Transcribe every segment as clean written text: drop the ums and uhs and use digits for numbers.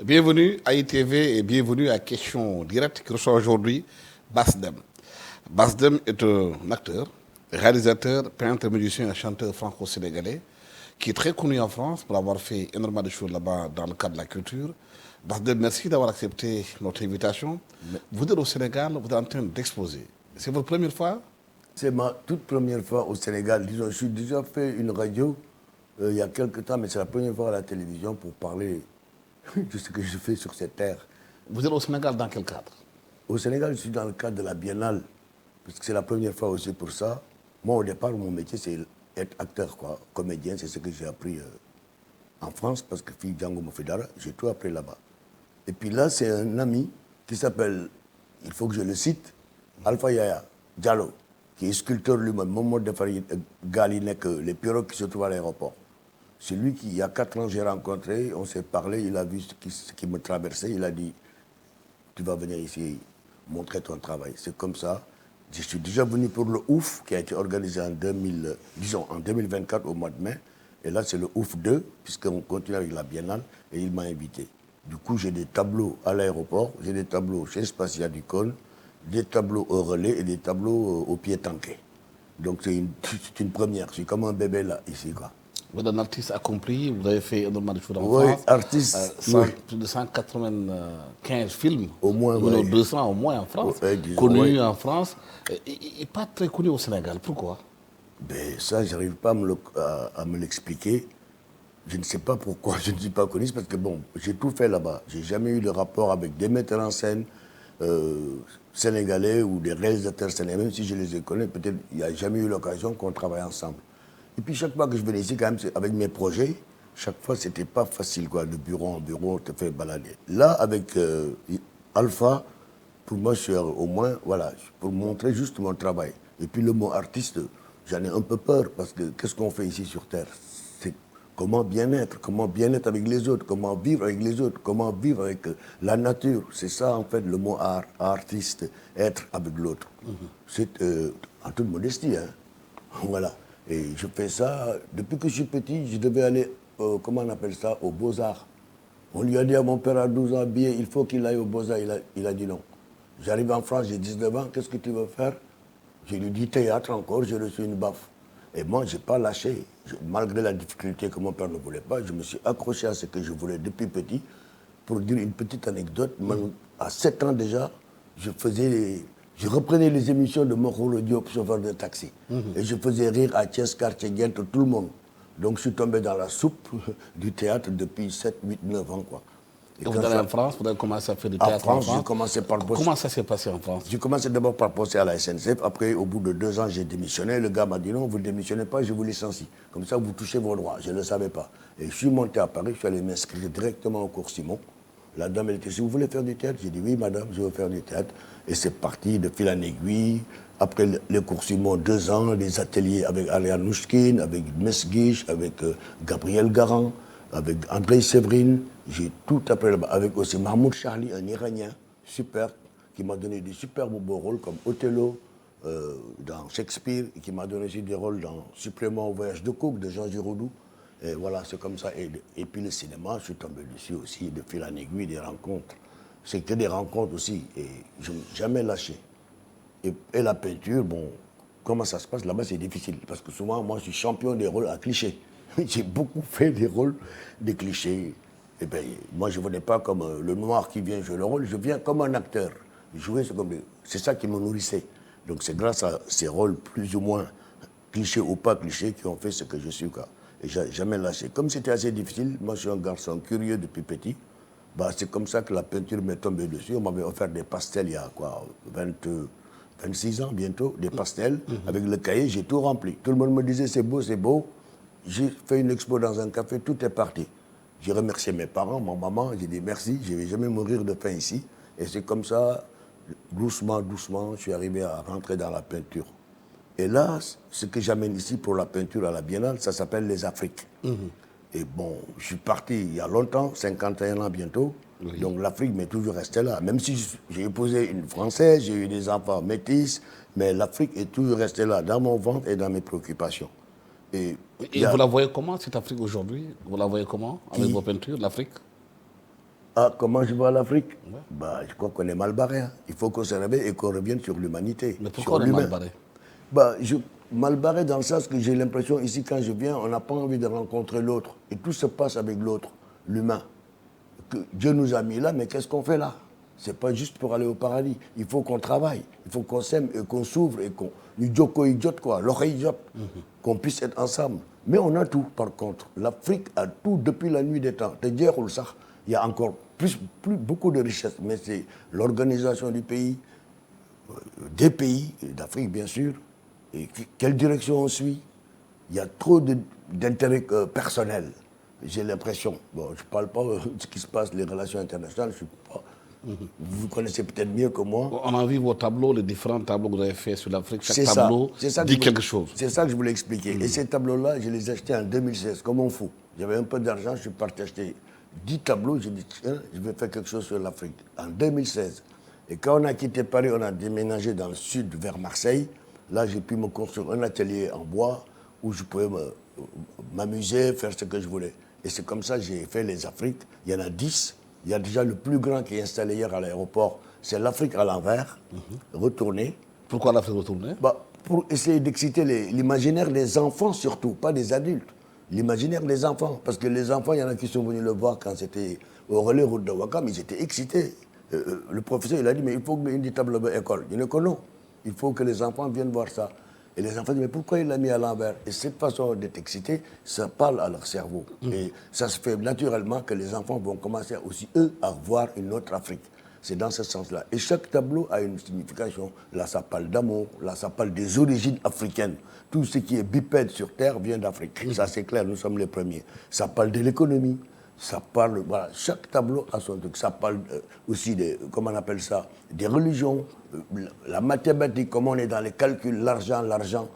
Bienvenue à ITV et bienvenue à Question Directe qui reçoit aujourd'hui Basdem. Basdem est un acteur, réalisateur, peintre, musicien et chanteur franco-sénégalais qui est très connu en France pour avoir fait énormément de choses là-bas dans le cadre de la culture. Basdem, merci d'avoir accepté notre invitation. Vous êtes au Sénégal, vous êtes en train d'exposer. C'est votre première fois? C'est ma toute première fois au Sénégal. Disons, je suis déjà fait une radio il y a quelques temps, mais c'est la première fois à la télévision pour parler de ce que je fais sur cette terre. Vous êtes au Sénégal dans quel cadre? Au Sénégal, je suis dans le cadre de la Biennale, parce que c'est la première fois aussi pour ça. Moi, au départ, mon métier, c'est être acteur, quoi. Comédien, c'est ce que j'ai appris en France, parce que fille Django Mofedara, j'ai tout appris là-bas. Et puis là, c'est un ami qui s'appelle, il faut que je le cite, Alpha Yaya Diallo, qui est sculpteur lui-même, Momo Defari Galinek, les pirogues qui se trouvent à l'aéroport. C'est lui qui, il y a 4 ans, j'ai rencontré, on s'est parlé, il a vu ce qui me traversait, il a dit, tu vas venir ici montrer ton travail. C'est comme ça. Je suis déjà venu pour le OUF, qui a été organisé en 2024 au mois de mai. Et là, c'est le OUF 2, puisqu'on continue avec la Biennale, et il m'a invité. Du coup, j'ai des tableaux à l'aéroport, j'ai des tableaux chez Spacia du Cône, des tableaux au relais et des tableaux au pied tanké. Donc, c'est une première. Je suis comme un bébé là, ici, quoi. Vous êtes un artiste accompli, vous avez fait énormément de choses en Oui, France. artiste, oui. Plus de 195 films. Au moins, ou oui. 200 au moins en France. Disons, Connus oui. en France. Et pas très connu au Sénégal. Pourquoi? Ben, ça, je n'arrive pas à me l'expliquer. Je ne sais pas pourquoi je ne suis pas connu, parce que bon, j'ai tout fait là-bas. J'ai jamais eu de rapport avec des metteurs en scène sénégalais ou des réalisateurs sénégalais, même si je les ai connus, peut-être il n'y a jamais eu l'occasion qu'on travaille ensemble. Et puis chaque fois que je venais ici, quand même, avec mes projets, chaque fois, c'était pas facile, quoi, de bureau en bureau, on te fait balader. Là, avec Alpha, pour moi, je suis au moins, voilà, pour montrer juste mon travail. Et puis le mot artiste, j'en ai un peu peur, parce que qu'est-ce qu'on fait ici sur Terre? C'est comment bien être avec les autres, comment vivre avec les autres, comment vivre avec la nature. C'est ça, en fait, le mot art, artiste, être avec l'autre. C'est en toute modestie, hein. Voilà. Et je fais ça, depuis que je suis petit, je devais aller, comment on appelle ça, aux Beaux-Arts. On lui a dit à mon père à 12 ans, bien, il faut qu'il aille aux Beaux-Arts. Il a dit non. J'arrive en France, j'ai 19 ans, qu'est-ce que tu veux faire? Je lui dis théâtre encore, j'ai reçu une baffe. Et moi, je n'ai pas lâché. Malgré la difficulté que mon père ne voulait pas, je me suis accroché à ce que je voulais depuis petit. Pour dire une petite anecdote, à 7 ans déjà, je reprenais les émissions de Mokolo Diop, chauffeur de taxi. Et je faisais rire à Thiès, quartier Ghent, tout le monde. Donc je suis tombé dans la soupe du théâtre depuis 7, 8, 9 ans, quoi. Et vous allez en France, vous avez commencé à faire du théâtre en France. J'ai commencé par bosser. Comment ça s'est passé en France? J'ai commencé d'abord par bosser à la SNCF. Après, au bout de 2 ans, j'ai démissionné. Le gars m'a dit non, vous ne démissionnez pas, je vous licencie. Comme ça, vous touchez vos droits. Je ne le savais pas. Et je suis monté à Paris, je suis allé m'inscrire directement au cours Simon. La dame, elle était, si vous voulez faire du théâtre, j'ai dit oui, madame, je veux faire du théâtre. Et c'est parti de fil en aiguille. Après les cours Simon, 2 ans, les ateliers avec Ariane Nouchkine, avec Mesguich, avec Gabriel Garand, avec André Séverine. J'ai tout appris là-bas. Avec aussi Mahmoud Charlie, un Iranien, super, qui m'a donné des superbes beaux rôles comme Othello dans Shakespeare, et qui m'a donné aussi des rôles dans Supplément au voyage de Cook de Jean Giraudoux. Et voilà, c'est comme ça. Et puis le cinéma, je suis tombé dessus aussi, de fil en aiguille, des rencontres. C'est que des rencontres aussi, et je n'ai jamais lâché. Et la peinture, bon, comment ça se passe là-bas, c'est difficile. Parce que souvent, moi, je suis champion des rôles à clichés. J'ai beaucoup fait des rôles de clichés. Et bien, moi, je ne venais pas comme le noir qui vient jouer le rôle, je viens comme un acteur. C'est ça qui me nourrissait. Donc c'est grâce à ces rôles plus ou moins clichés ou pas clichés qui ont fait ce que je suis, quoi. Et j'ai jamais lâché. Comme c'était assez difficile, moi je suis un garçon curieux depuis petit, bah, c'est comme ça que la peinture m'est tombée dessus. On m'avait offert des pastels il y a quoi, 26 ans bientôt, des pastels. Avec le cahier, j'ai tout rempli. Tout le monde me disait c'est beau, c'est beau. J'ai fait une expo dans un café, tout est parti. J'ai remercié mes parents, ma maman, j'ai dit merci, je ne vais jamais mourir de faim ici. Et c'est comme ça, doucement, doucement, je suis arrivé à rentrer dans la peinture. Et là, ce que j'amène ici pour la peinture à la Biennale, ça s'appelle les Afriques. Et bon, je suis parti il y a longtemps, 51 ans bientôt. Oui. Donc l'Afrique m'est toujours restée là. Même si j'ai épousé une Française, j'ai eu des enfants métis, mais l'Afrique est toujours restée là, dans mon ventre et dans mes préoccupations. Et vous la voyez comment, cette Afrique aujourd'hui? Vous la voyez comment, avec vos peintures, l'Afrique? Ah, comment je vois l'Afrique? Bah, je crois qu'on est mal barré. Hein. Il faut qu'on se réveille et qu'on revienne sur l'humanité. Mais pourquoi on sur est mal l'humain. barré? Bah, mal barré dans le sens que j'ai l'impression, ici, quand je viens, on n'a pas envie de rencontrer l'autre. Et tout se passe avec l'autre, l'humain. Que Dieu nous a mis là, mais qu'est-ce qu'on fait là? C'est pas juste pour aller au paradis. Il faut qu'on travaille, il faut qu'on s'aime et qu'on s'ouvre et qu'on... Nous joko idiote quoi, l'oreille idiote, qu'on puisse être ensemble. Mais on a tout, par contre. L'Afrique a tout depuis la nuit des temps. Te dire ça, il y a encore beaucoup de richesses, mais c'est l'organisation du pays, des pays, d'Afrique bien sûr, et quelle direction on suit. Il y a trop d'intérêts personnels, j'ai l'impression. Bon, je ne parle pas de ce qui se passe, les relations internationales, je suis pas... Vous connaissez peut-être mieux que moi. On a vu vos tableaux, les différents tableaux que vous avez faits sur l'Afrique. Chaque C'est tableau ça dit quelque chose. C'est ça que je voulais expliquer. Et ces tableaux-là, je les ai achetés en 2016, comme on fout. J'avais un peu d'argent, je suis parti acheter 10 tableaux. J'ai dit, tiens, je vais faire quelque chose sur l'Afrique. En 2016. Et quand on a quitté Paris, on a déménagé dans le sud, vers Marseille. Là, j'ai pu me construire un atelier en bois où je pouvais m'amuser, faire ce que je voulais. Et c'est comme ça que j'ai fait les Afriques. Il y en a 10. Il y a déjà le plus grand qui est installé hier à l'aéroport. C'est l'Afrique à l'envers, retourné. Pourquoi l'Afrique retournée? Bah, pour essayer d'exciter l'imaginaire des enfants surtout, pas des adultes. L'imaginaire des enfants. Parce que les enfants, il y en a qui sont venus le voir quand c'était au relais route de Ouakam, ils étaient excités. Le professeur, il a dit, mais il faut qu'il y ait une table de école. Il dit que non. Il faut que les enfants viennent voir ça. Et les enfants disent, mais pourquoi il l'a mis à l'envers? Et cette façon d'être excité, ça parle à leur cerveau. Et ça se fait naturellement que les enfants vont commencer aussi, eux, à voir une autre Afrique. C'est dans ce sens-là. Et chaque tableau a une signification. Là, ça parle d'amour. Là, ça parle des origines africaines. Tout ce qui est bipède sur Terre vient d'Afrique. Ça, c'est clair, nous sommes les premiers. Ça parle de l'économie. Ça parle, voilà, chaque tableau a son truc. Ça parle aussi de, comment on appelle ça, des religions, la mathématique, comment on est dans les calculs, l'argent,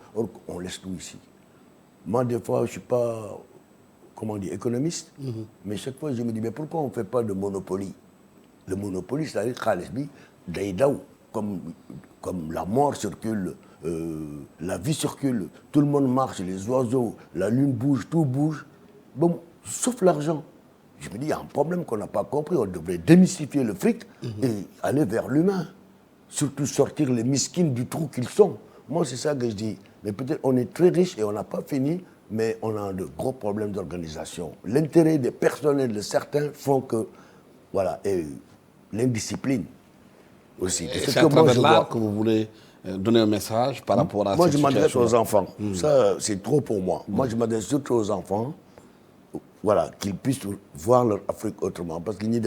on laisse tout ici. Moi, des fois, je ne suis pas, comment on dit, économiste, mais chaque fois, je me dis, mais pourquoi on ne fait pas de monopoly? Le monopoly, c'est-à-dire Khalesbi, Daïdaou, comme la mort circule, la vie circule, tout le monde marche, les oiseaux, la lune bouge, tout bouge, bon, sauf l'argent. Je me dis, il y a un problème qu'on n'a pas compris. On devrait démystifier le fric et aller vers l'humain. Surtout sortir les miskines du trou qu'ils sont. Moi, c'est ça que je dis. Mais peut-être on est très riche et on n'a pas fini, mais on a de gros problèmes d'organisation. L'intérêt des personnels de certains font que, voilà, et l'indiscipline aussi. C'est à travers là que vous voulez donner un message par rapport à cette situation. Moi, je m'adresse aux enfants. Ça, c'est trop pour moi. Moi, je m'adresse surtout aux enfants. Voilà, qu'ils puissent voir leur Afrique autrement. Parce qu'ils n'y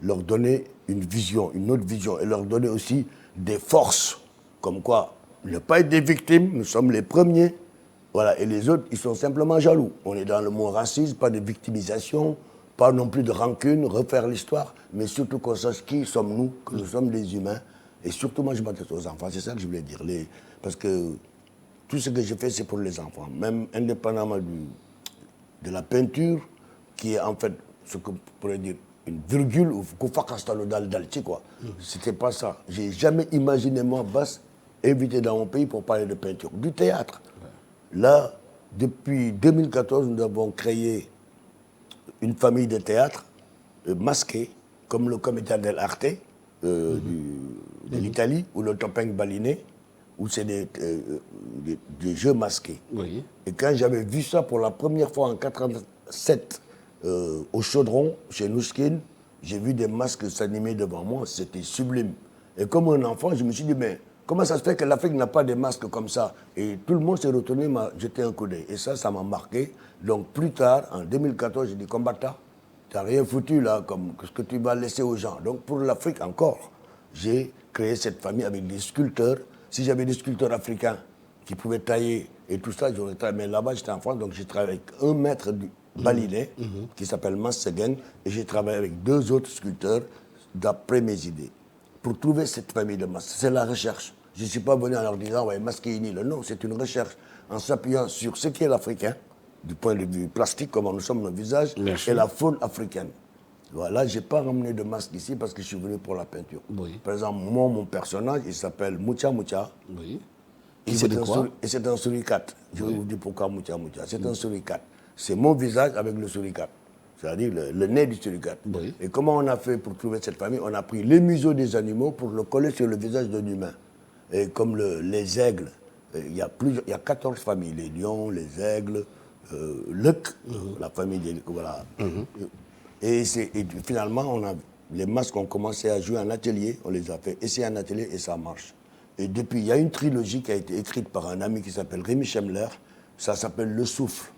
leur donner une vision, une autre vision, et leur donner aussi des forces. Comme quoi, ne pas être des victimes, nous sommes les premiers. Voilà, et les autres, ils sont simplement jaloux. On est dans le mot racisme, pas de victimisation, pas non plus de rancune, refaire l'histoire, mais surtout qu'on sache qui sommes-nous, que nous sommes des humains. Et surtout, moi, je m'adresse aux enfants, c'est ça que je voulais dire. Parce que tout ce que je fais, c'est pour les enfants. Même indépendamment de la peinture, qui est en fait ce que pourrait dire une virgule ou quoi. C'était pas ça. J'ai jamais imaginé, moi, Bass, invité dans mon pays pour parler de peinture. Du théâtre. Là, depuis 2014, nous avons créé une famille de théâtre masquée, comme le Comité dell'Arte de l'Italie, ou le Topeng Baliné, où c'est des jeux masqués. Oui. Et quand j'avais vu ça pour la première fois en 1987, au Chaudron, chez Nouskine, j'ai vu des masques s'animer devant moi, c'était sublime. Et comme un enfant, je me suis dit, mais comment ça se fait que l'Afrique n'a pas de masques comme ça? Et tout le monde s'est retourné, m'a jeté un coup d'œil. Et ça m'a marqué. Donc plus tard, en 2014, j'ai dit, combattant, tu n'as rien foutu là, comme ce que tu vas laisser aux gens. Donc pour l'Afrique encore, j'ai créé cette famille avec des sculpteurs. Si j'avais des sculpteurs africains qui pouvaient tailler et tout ça, j'aurais travaillé. Mais là-bas, j'étais en France, donc j'ai travaillé avec un maître du balinais qui s'appelle Mas Segen, et j'ai travaillé avec 2 autres sculpteurs d'après mes idées. Pour trouver cette famille de masques, c'est la recherche. Je ne suis pas venu en leur disant, ouais, masquer non, c'est une recherche en s'appuyant sur ce qui est l'Africain, du point de vue plastique, comment nous sommes nos visages, et la faune africaine. Voilà, je n'ai pas ramené de masque ici parce que je suis venu pour la peinture. Oui. Par exemple, moi, mon personnage, il s'appelle Moucha Moucha. Oui. Et c'est un suricate. Je vais vous dire pourquoi Moucha Moucha. C'est un suricate. C'est mon visage avec le suricate. c'est-à-dire le nez du surrogate. Oui. Et comment on a fait pour trouver cette famille? On a pris les museaux des animaux pour le coller sur le visage d'un humain. Et comme les aigles, il y a 14 familles, les lions, les aigles, l'œuk, la famille des... Voilà. Et finalement, les masques ont commencé à jouer en atelier, on les a fait essayer en atelier et ça marche. Et depuis, il y a une trilogie qui a été écrite par un ami qui s'appelle Rémi Schemler, ça s'appelle Le Souffle,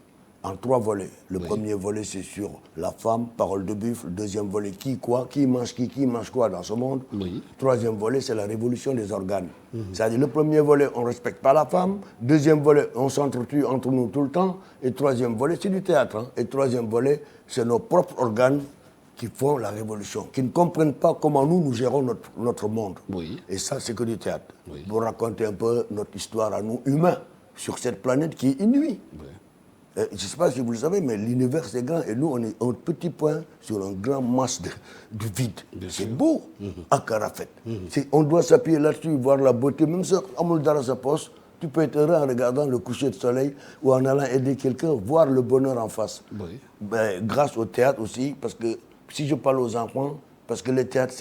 en 3 volets. Le premier volet, c'est sur la femme, parole de buffle. Le deuxième volet, qui mange quoi dans ce monde. Troisième volet, c'est la révolution des organes. C'est-à-dire, le premier volet, on ne respecte pas la femme. Deuxième volet, on s'entretue entre nous tout le temps. Et troisième volet, c'est du théâtre. Hein. Et troisième volet, c'est nos propres organes qui font la révolution, qui ne comprennent pas comment nous gérons notre monde. Et ça, c'est que du théâtre. Pour raconter un peu notre histoire à nous, humains, sur cette planète qui est inouïe. Je ne sais pas si vous le savez, mais l'univers c'est grand et nous on est un petit point sur un grand masse du vide. C'est beau, à Carafet. On doit s'appuyer là-dessus, voir la beauté. Même si Amoul Dara sa poste, tu peux être heureux en regardant le coucher de soleil ou en allant aider quelqu'un, voir le bonheur en face. Ben, grâce au théâtre aussi, parce que si je parle aux enfants, parce que le théâtre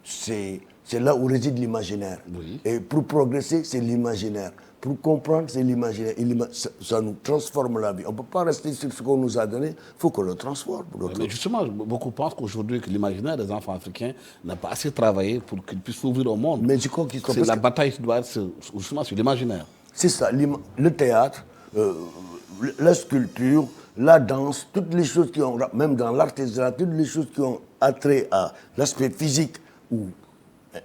c'est là où réside l'imaginaire. Et pour progresser, c'est l'imaginaire. Pour comprendre, c'est l'imaginaire. Ça nous transforme la vie. On ne peut pas rester sur ce qu'on nous a donné, il faut qu'on le transforme. Mais justement, beaucoup pensent qu'aujourd'hui, que l'imaginaire des enfants africains n'a pas assez travaillé pour qu'ils puissent s'ouvrir au monde. Mais je crois qu'ils sont... La bataille doit être justement sur l'imaginaire. C'est ça, le théâtre, la sculpture, la danse, toutes les choses qui ont, même dans l'artisanat, toutes les choses qui ont attrait à l'aspect physique ou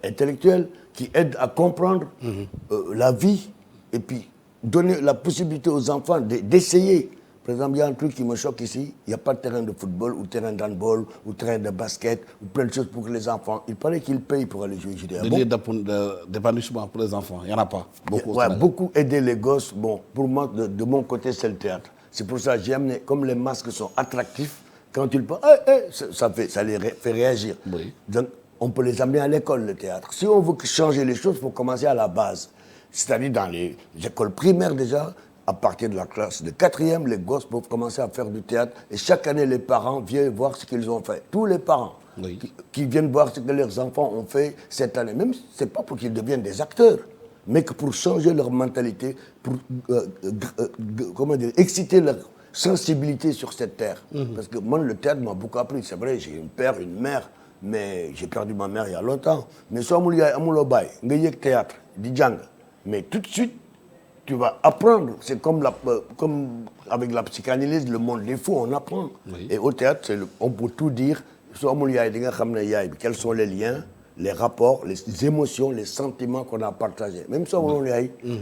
intellectuel, qui aident à comprendre la vie, et puis donner la possibilité aux enfants d'essayer. Par exemple, il y a un truc qui me choque ici, il n'y a pas de terrain de football, ou terrain d'handball, ou terrain de basket, ou plein de choses pour les enfants. Il paraît qu'ils payent pour aller jouer. Des lieux d'épanouissement pour les enfants, il n'y en a pas. Beaucoup aider les gosses. Bon, pour moi, de mon côté, c'est le théâtre. C'est pour ça que j'ai amené, comme les masques sont attractifs, quand tu le parles, ça les fait réagir. Donc, on peut les amener à l'école, le théâtre. Si on veut changer les choses, il faut commencer à la base. C'est-à-dire dans les écoles primaires déjà, à partir de la classe de 4e, les gosses peuvent commencer à faire du théâtre. Et chaque année, les parents viennent voir ce qu'ils ont fait. Tous les parents qui viennent voir ce que leurs enfants ont fait cette année. Même, ce n'est pas pour qu'ils deviennent des acteurs, mais que pour changer leur mentalité, pour exciter leur sensibilité sur cette terre. Parce que moi, le théâtre m'a beaucoup appris. C'est vrai, j'ai un père, une mère, mais j'ai perdu ma mère il y a longtemps. Mais si on a un théâtre, mais tout de suite, tu vas apprendre. C'est comme avec la psychanalyse, le monde des fous, on apprend. Et au théâtre, on peut tout dire. Quels sont les liens, les rapports, les émotions, les sentiments qu'on a partagés. Même si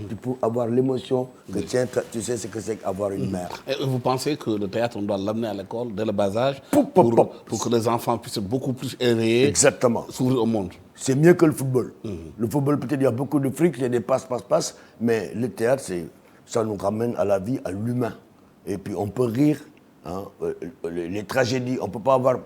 tu peux avoir l'émotion que tu sais ce que c'est qu'avoir une mère. Et vous pensez que le théâtre, on doit l'amener à l'école dès le bas âge pour que les enfants puissent beaucoup plus éveiller, s'ouvrir au monde? C'est mieux que le football. Le football, peut-être, il y a beaucoup de fric, il y a des passes, mais le théâtre, ça nous ramène à la vie, à l'humain. Et puis, on peut rire, hein, les tragédies, on ne peut pas avoir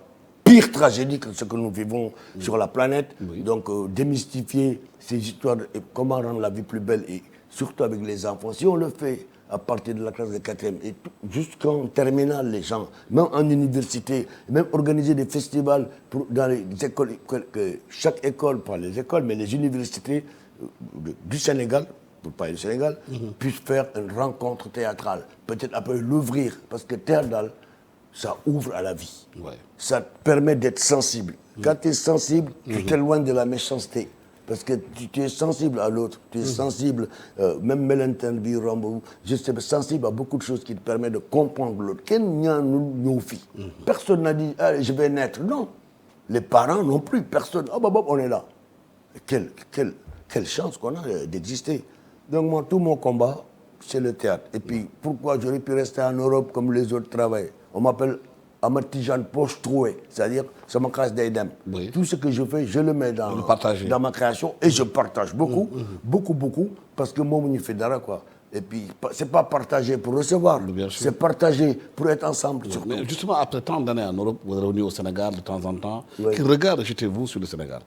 pire tragédie que ce que nous vivons sur la planète. Donc, démystifier ces histoires, et comment rendre la vie plus belle, et surtout avec les enfants. Si on le fait à partir de la classe de 4e, et jusqu'en terminale, les gens, même en université, même organiser des festivals dans les écoles, que chaque école, pas les écoles, mais les universités du Sénégal, pour parler du Sénégal, puissent faire une rencontre théâtrale. Peut-être après l'ouvrir, parce que théâtral, ça ouvre à la vie. Ça te permet d'être sensible. Quand tu es sensible, tu t'éloignes de la méchanceté. Parce que tu es sensible à l'autre, tu es sensible, même Mélentin, je suis sensible à beaucoup de choses qui te permettent de comprendre l'autre. Personne n'a dit, ah, je vais naître. Non. Les parents non plus, personne. Oh, on est là. Quelle chance qu'on a d'exister. Donc moi, tout mon combat, c'est le théâtre. Et puis, pourquoi j'aurais pu rester en Europe comme les autres travaillent? On m'appelle Ahmad Tijan poche troué, c'est-à-dire ça me casse des dents. Tout ce que je fais, je le mets dans ma création et je partage beaucoup, beaucoup, parce que moi, je fais d'ara quoi. Et puis, c'est pas partager pour recevoir, c'est partager pour être ensemble. Mais justement, après tant d'années en Europe, vous êtes revenu au Sénégal de temps en temps. Quel regard jetez-vous sur le Sénégal?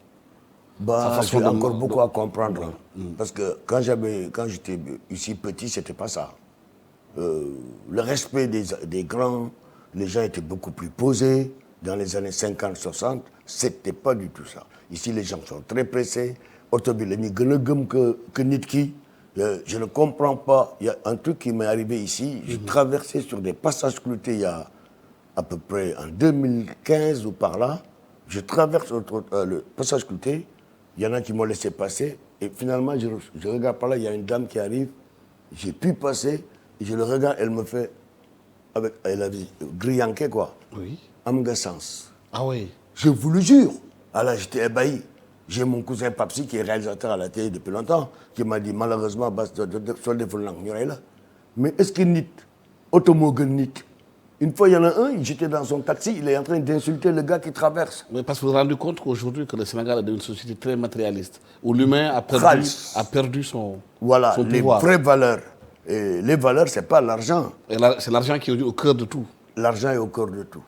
J'ai encore beaucoup à comprendre. Parce que quand j'étais ici petit, c'était pas ça. Le respect des grands, Les gens étaient beaucoup plus posés. Dans les années 50-60, c'était pas du tout ça. Ici, les gens sont très pressés. Automobile, que Nitki. Je ne comprends pas. Il y a un truc qui m'est arrivé ici. Je traversais sur des passages cloutés il y a à peu près en 2015 ou par là. Je traverse le passage clouté. Il y en a qui m'ont laissé passer. Et finalement, je regarde par là, il y a une dame qui arrive. J'ai pu passer. Et je le regarde, elle me fait, elle a dit, grillanqué quoi. Oui. Amgassens. Ah oui. Je vous le jure. Alors j'étais ébahi. J'ai mon cousin Papsi, qui est réalisateur à la télé depuis longtemps, qui m'a dit, malheureusement, mais est-ce qu'il nit Automogen nit. Une fois, il y en a un, j'étais dans son taxi, il est en train d'insulter le gars qui traverse. Mais parce que vous vous rendez compte qu'aujourd'hui, que le Sénégal est une société très matérialiste, où l'humain a perdu son Voilà, son les pouvoir. vraies valeurs. Et les valeurs, ce n'est pas l'argent. Et c'est l'argent qui est au cœur de tout. L'argent est au cœur de tout.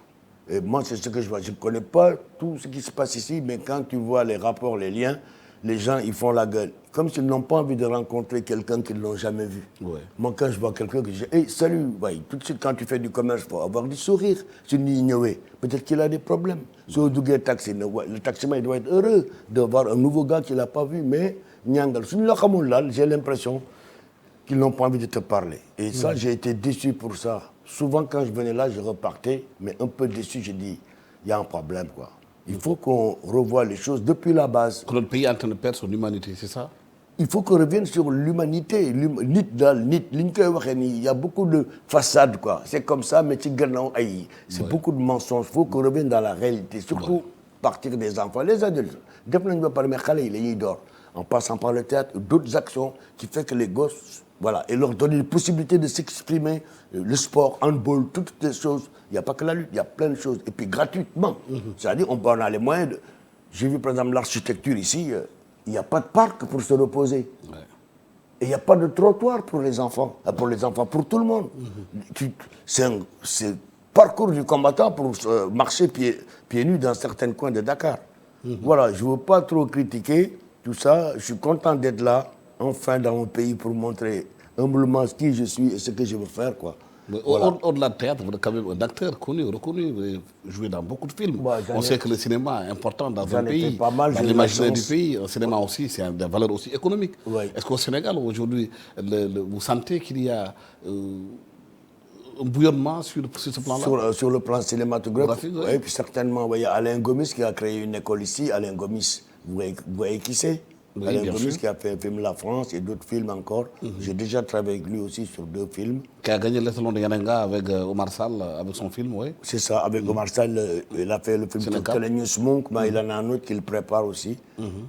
Et moi, c'est ce que je vois. Je ne connais pas tout ce qui se passe ici, mais quand tu vois les rapports, les liens, les gens, ils font la gueule. Comme s'ils n'ont pas envie de rencontrer quelqu'un qu'ils n'ont jamais vu. Ouais. Moi, quand je vois quelqu'un que je dis, hey, salut, ouais, tout de suite, quand tu fais du commerce, il faut avoir du sourire. Tu dis, ignorer. Peut-être qu'il a des problèmes. Sur le taxi, le taximan, il doit être heureux de voir un nouveau gars qu'il n'a pas vu, mais j'ai l'impression qu'ils n'ont pas envie de te parler. Et ça, j'ai été déçu pour ça. Souvent, quand je venais là, je repartais, mais un peu déçu, j'ai dit, il y a un problème, quoi. Il faut qu'on revoie les choses depuis la base. Que notre pays est en train de perdre son humanité, c'est ça? Il faut qu'on revienne sur l'humanité. Il y a beaucoup de façades, quoi. C'est comme ça, mais c'est beaucoup de mensonges. Il faut qu'on revienne dans la réalité, surtout partir des enfants, les adultes. En passant par le théâtre, d'autres actions qui font que les gosses, voilà, et leur donner une possibilité de s'exprimer, le sport, handball, toutes ces choses. Il n'y a pas que la lutte, il y a plein de choses. Et puis gratuitement. C'est-à-dire, on a les moyens de... J'ai vu par exemple l'architecture ici, il n'y a pas de parc pour se reposer. Ouais. Et il n'y a pas de trottoir pour les enfants, pour tout le monde. C'est le parcours du combattant pour marcher pieds nus dans certains coins de Dakar. Voilà, je ne veux pas trop critiquer tout ça. Je suis content d'être là, enfin dans mon pays, pour montrer humblement qui je suis et ce que je veux faire, quoi. Voilà. Au-delà de théâtre, vous êtes quand même un acteur connu, reconnu, vous avez joué dans beaucoup de films. On sait que le cinéma est important dans un pays, dans l'imaginaire du pays. Le cinéma aussi, c'est des valeurs aussi économiques. Ouais. Est-ce qu'au Sénégal, aujourd'hui, vous sentez qu'il y a un bouillonnement sur ce plan-là? Sur le plan cinématographique, oui, puis certainement, il y a Alain Gomis qui a créé une école ici. Alain Gomis, vous voyez qui c'est? Oui, Alain Gomis qui a fait un film La France et d'autres films encore. J'ai déjà travaillé avec lui aussi sur 2 films. Qui a gagné le salon de Yanenga avec Omar Sall, avec son film, oui. C'est ça, avec Omar Sall, il a fait le film sur Telenius Monk, mais il en a un autre qu'il prépare aussi.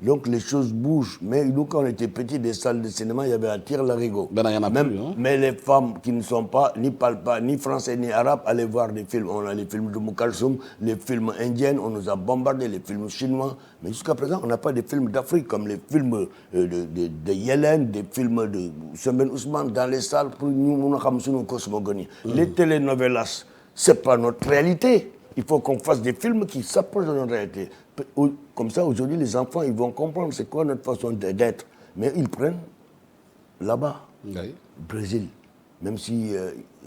Donc les choses bougent. Mais nous, quand on était petits, des salles de cinéma, il y avait à Tire-Larigot. Ben, il y en a plus, hein. Mais les femmes qui ne sont pas, ni parlent pas, ni français, ni arabe, allaient voir des films. On a les films de Moukalsoum, les films indiens, on nous a bombardé, les films chinois. Mais jusqu'à présent, on n'a pas des films d'Afrique, comme les films de Yellen, des films de Sembène Ousmane dans les salles pour nous, nos cosmogonies. Les telenovelas, ce n'est pas notre réalité. Il faut qu'on fasse des films qui s'approchent de notre réalité. Comme ça, aujourd'hui, les enfants, ils vont comprendre c'est quoi notre façon d'être. Mais ils prennent là-bas, Brésil. Même s'il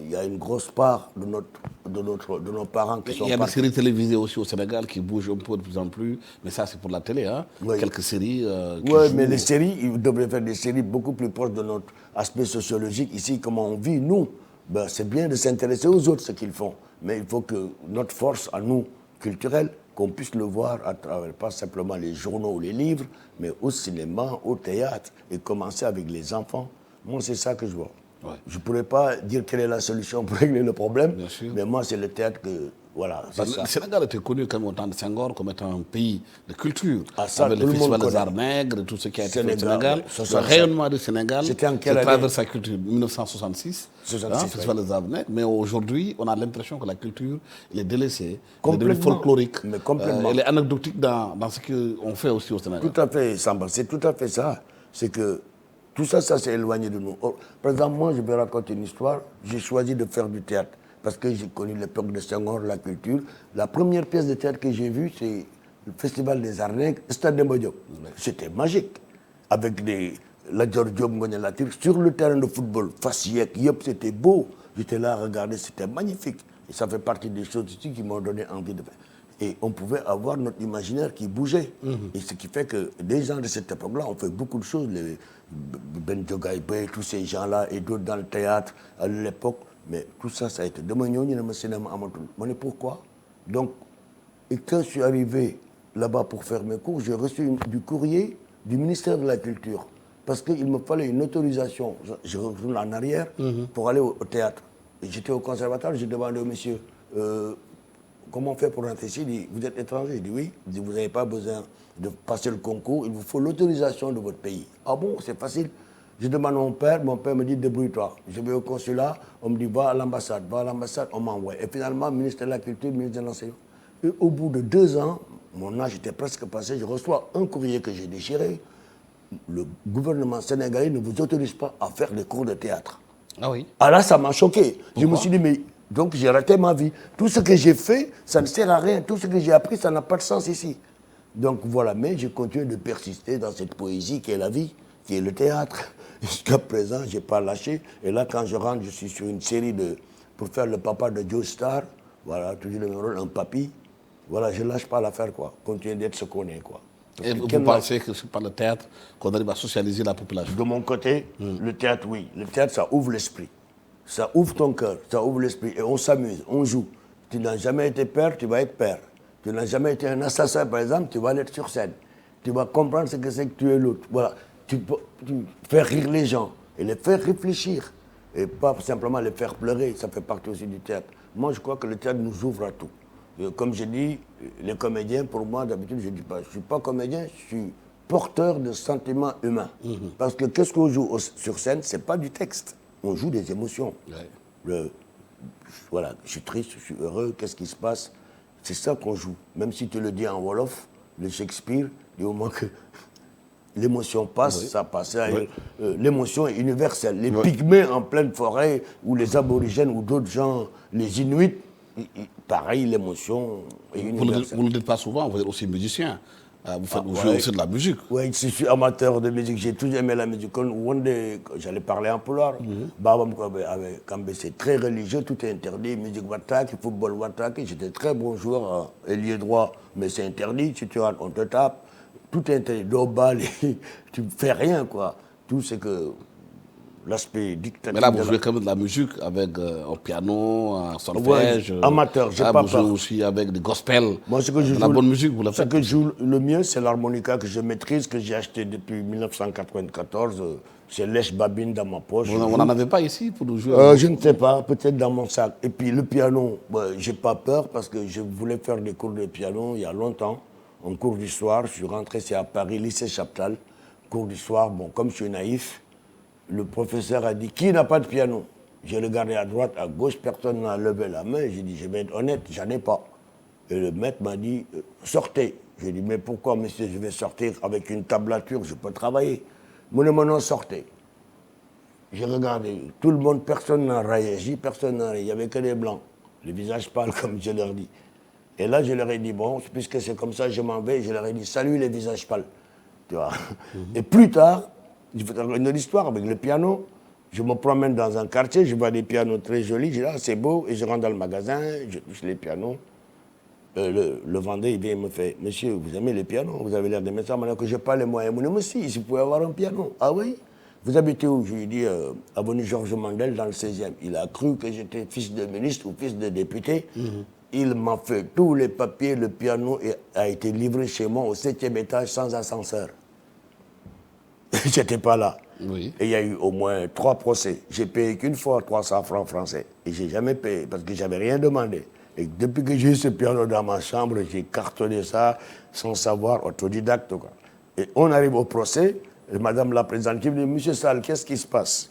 y a une grosse part de nos parents qui sont partis. Il y a des séries télévisées aussi au Sénégal qui bougent un peu de plus en plus, mais ça c'est pour la télé, hein. Oui. Quelques séries oui, mais les séries, ils devraient faire des séries beaucoup plus proches de notre aspect sociologique. Ici, comment on vit, nous, ben, c'est bien de s'intéresser aux autres, ce qu'ils font. Mais il faut que notre force, à nous, culturelle, qu'on puisse le voir à travers pas simplement les journaux ou les livres, mais au cinéma, au théâtre, et commencer avec les enfants. Moi, c'est ça que je vois. Ouais. Je ne pourrais pas dire quelle est la solution pour régler le problème, mais moi, c'est le théâtre que... Voilà, c'est ça. Le Sénégal était connu comme au temps de Senghor comme étant un pays de culture. Ah, ça, avec le festival des arts nègres, tout ce qui a été fait au Sénégal. Le rayonnement du Sénégal, à travers sa culture, 1966, festival des arts nègres. Mais aujourd'hui, on a l'impression que la culture, elle est délaissée, elle est devenue folklorique, mais complètement. Elle est anecdotique dans ce qu'on fait aussi au Sénégal. Tout à fait, Samba, c'est tout à fait ça. C'est que tout ça, ça s'est éloigné de nous. Par exemple, moi, je vais raconter une histoire. J'ai choisi de faire du théâtre parce que j'ai connu l'époque de Senghor, la culture. La première pièce de théâtre que j'ai vue, c'est le Festival des Arts Nègres, Stade Demba Diop. C'était magique. Avec la Diop Latir sur le terrain de football. Fassiek, Yop, c'était beau. J'étais là à regarder, c'était magnifique. Et ça fait partie des choses ici qui m'ont donné envie de faire. Et on pouvait avoir notre imaginaire qui bougeait. Et ce qui fait que des gens de cette époque-là ont fait beaucoup de choses. Les Ben Djogaïbe, tous ces gens-là, et d'autres dans le théâtre à l'époque. Mais tout ça, ça a été. Demain, il y a un cinéma à Montréal. Mais pourquoi? Donc, et quand je suis arrivé là-bas pour faire mes cours, j'ai reçu du courrier du ministère de la Culture. Parce qu'il me fallait une autorisation. Je retourne en arrière pour aller au théâtre. Et j'étais au conservatoire, j'ai demandé au monsieur, comment on fait pour rentrer ici? Il dit, vous êtes étranger? Je dis oui. Il dit, vous n'avez pas besoin de passer le concours, il vous faut l'autorisation de votre pays. Ah bon, c'est facile. Je demande à mon père me dit, débrouille-toi. Je vais au consulat, on me dit, va à l'ambassade, on m'envoie. Et finalement, ministre de la Culture, ministre de l'Enseignement. Et au bout de 2 ans, mon âge était presque passé, je reçois un courrier que j'ai déchiré. Le gouvernement sénégalais ne vous autorise pas à faire des cours de théâtre. Ah oui. Ah là, ça m'a choqué. Pourquoi? Je me suis dit, mais donc j'ai raté ma vie. Tout ce que j'ai fait, ça ne sert à rien. Tout ce que j'ai appris, ça n'a pas de sens ici. Donc voilà, mais j'ai continué de persister dans cette poésie qui est la vie, qui est le théâtre. Jusqu'à présent, je n'ai pas lâché. Et là, quand je rentre, je suis sur une série pour faire le papa de Joe Star. Voilà, toujours le même rôle, un papy. Voilà, je ne lâche pas l'affaire, quoi. Continuer d'être ce qu'on est, quoi. Et vous pensez que c'est par le théâtre qu'on arrive à socialiser la population? De mon côté, le théâtre, oui. Le théâtre, ça ouvre l'esprit. Ça ouvre ton cœur, ça ouvre l'esprit. Et on s'amuse, on joue. Tu n'as jamais été père, tu vas être père. Tu n'as jamais été un assassin, par exemple, tu vas l'être sur scène. Tu vas comprendre ce que c'est que tu es l'autre. Voilà. Tu fais rire les gens et les faire réfléchir. Et pas simplement les faire pleurer. Ça fait partie aussi du théâtre. Moi, je crois que le théâtre nous ouvre à tout. Comme je dis, les comédiens, pour moi, d'habitude, je ne dis pas, je ne suis pas comédien, je suis porteur de sentiments humains. Parce que qu'est-ce qu'on joue sur scène? Ce n'est pas du texte. On joue des émotions. Ouais. Voilà, je suis triste, je suis heureux, qu'est-ce qui se passe? C'est ça qu'on joue. Même si tu le dis en Wolof, le Shakespeare, du moment que l'émotion passe, ça passe. L'émotion est universelle. Les pygmées en pleine forêt, ou les aborigènes, ou d'autres gens, les Inuits, pareil, l'émotion est universelle. Vous ne le dites pas souvent, vous êtes aussi musicien. Vous jouez aussi de la musique. Oui, je suis amateur de musique, j'ai toujours aimé la musique. Quand j'allais parler en pulaar, c'est très religieux, tout est interdit. Musique wataki, football wataki, j'étais très bon joueur, ailier droit, mais c'est interdit. Si tu rentres, on te tape. Tout est interdit. Dos balle, tu ne fais rien, quoi. Tout c'est que l'aspect dictatorial. Mais là, vous jouez quand même de la musique avec un piano, un solfège. Amateur, j'ai pas peur. Vous jouez aussi avec des gospels. Moi, ce que je de la bonne musique, vous la faites. Ce que je joue le mieux, c'est l'harmonica que je maîtrise, que j'ai acheté depuis 1994. C'est lèche-babine dans ma poche. Vous n'en avez pas ici pour nous jouer? Je ne sais pas, peut-être dans mon sac. Et puis le piano, j'ai pas peur parce que je voulais faire des cours de piano il y a longtemps. En cours du soir, je suis rentré, c'est à Paris, lycée Chaptal. Cours du soir, bon, comme je suis naïf, le professeur a dit, qui n'a pas de piano? J'ai regardé à droite, à gauche, personne n'a levé la main. J'ai dit, je vais être honnête, j'en ai pas. Et le maître m'a dit, sortez. J'ai dit, mais pourquoi, monsieur, je vais sortir avec une tablature, je peux travailler. Mon non, sortez. J'ai regardé, tout le monde, personne n'a réagi, personne n'a réagi. Il n'y avait que des blancs. Le visage pâle, comme je leur dis. Et là, je leur ai dit, bon, puisque c'est comme ça, je m'en vais. Je leur ai dit, salut les visages pâles. Tu vois. Et plus tard, je vais te raconter une histoire avec le piano. Je me promène dans un quartier, je vois des pianos très jolis. Je dis, ah, c'est beau. Et je rentre dans le magasin, je touche les pianos. Le vendeur, il vient et me fait, monsieur, vous aimez les pianos? Vous avez l'air d'aimer ça. Maintenant que je n'ai pas les moyens. Mais si, si vous pouvez avoir un piano. Ah oui? Vous habitez où? Je lui ai dit, avenue Georges Mandel, dans le 16e. Il a cru que j'étais fils de ministre ou fils de député. Il m'a fait tous les papiers, le piano a été livré chez moi au 7e étage sans ascenseur. J'étais pas là. Oui. Et il y a eu au moins 3 procès. J'ai payé qu'une fois 300 francs français. Et je n'ai jamais payé parce que je n'avais rien demandé. Et depuis que j'ai eu ce piano dans ma chambre, j'ai cartonné ça sans savoir, autodidacte, quoi. Et on arrive au procès, et madame la présidente qui me dit, monsieur Sall, qu'est-ce qui se passe?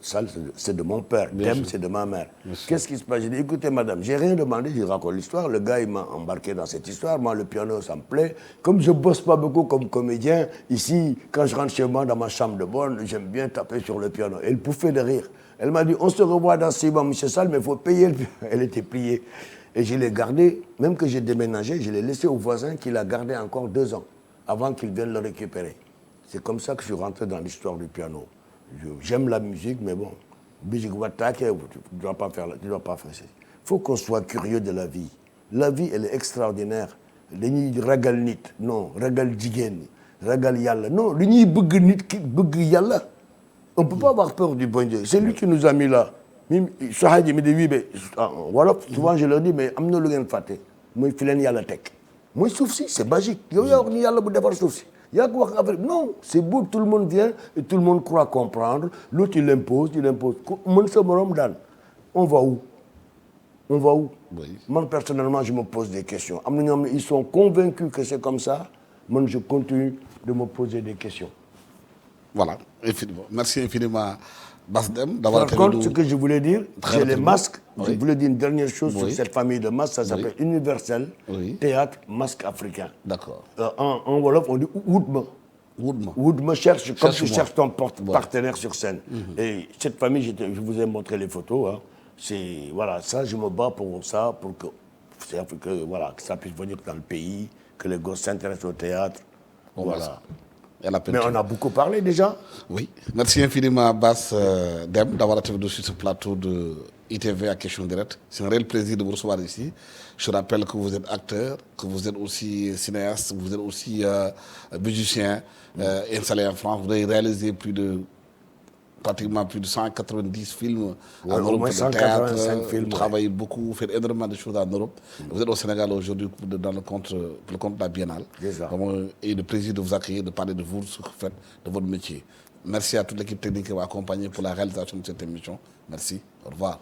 Sall, c'est de mon père, Thème, c'est de ma mère. Qu'est-ce qui se passe? J'ai dit, écoutez madame, j'ai rien demandé, je raconte l'histoire. Le gars, il m'a embarqué dans cette histoire. Moi, le piano, ça me plaît. Comme je ne bosse pas beaucoup comme comédien, ici, quand je rentre chez moi dans ma chambre de bonne, j'aime bien taper sur le piano. Elle pouffait de rire. Elle m'a dit, on se revoit dans 6 mois, monsieur Sall, mais il faut payer le piano. Elle était pliée. Et je l'ai gardé, même que j'ai déménagé, je l'ai laissé au voisin qui l'a gardé encore 2 ans, avant qu'il vienne le récupérer. C'est comme ça que je suis rentré dans l'histoire du piano. J'aime la musique, mais bon, Tu ne dois pas faire ça. Il faut qu'on soit curieux de la vie. La vie, elle est extraordinaire. Dañuy ragal nit, non, ragal jigéen, ragal yalla. Non, dañuy bëgg nit ki bëgg yalla. On ne peut pas avoir peur du bon Dieu. C'est lui qui nous a mis là. Voilà, souvent je leur dis, mais amna lu ngeen faté. Moy fi len yalla tek. Moy suuf si, c'est magique. Yow yaa wax ni yalla bu defar suuf si. Yaa ko wax affaire. Non, c'est beau, tout le monde vient et tout le monde croit comprendre. L'autre il impose. Mën sa morom daan. On va où? On va où? Oui. Moi, personnellement, je me pose des questions. Ils sont convaincus que c'est comme ça. Moi, je continue de me poser des questions. Voilà, infiniment. Merci infiniment, Basdem, d'avoir Par contre, ce que je voulais dire, c'est les masques. Oui. Je voulais dire une dernière chose Oui. sur cette famille de masques. Ça s'appelle Universel Oui. Théâtre Masque Africain. D'accord. En Wolof, on dit Woodma. Woodma. Woodma cherche, comme tu Cherche-moi. cherches ton partenaire sur scène. Et cette famille, je vous ai montré les photos. Hein. C'est, voilà, ça, je me bats pour ça, pour voilà, que ça puisse venir dans le pays, que les gosses s'intéressent au théâtre. Voilà. Et la Mais peinture. on a beaucoup parlé déjà. Oui. Merci infiniment, Bass Dem, d'avoir été sur ce plateau de ITV à Question Directe. C'est un réel plaisir de vous recevoir ici. Je rappelle que vous êtes acteur, que vous êtes aussi cinéaste, vous êtes aussi musicien installé en France. Vous avez réalisé pratiquement plus de 190 films en au Europe moins de 185 théâtre. films, Vous travaillez beaucoup, vous faites énormément de choses en Europe. Vous êtes au Sénégal aujourd'hui pour le compte de la Biennale. C'est ça. Vraiment, et le plaisir de vous accueillir, de parler de vous, de ce que vous faites, de votre métier. Merci à toute l'équipe technique qui m'a accompagné pour la réalisation de cette émission. Merci. Au revoir.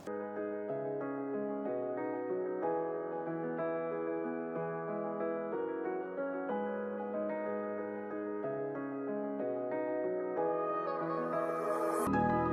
Thank you.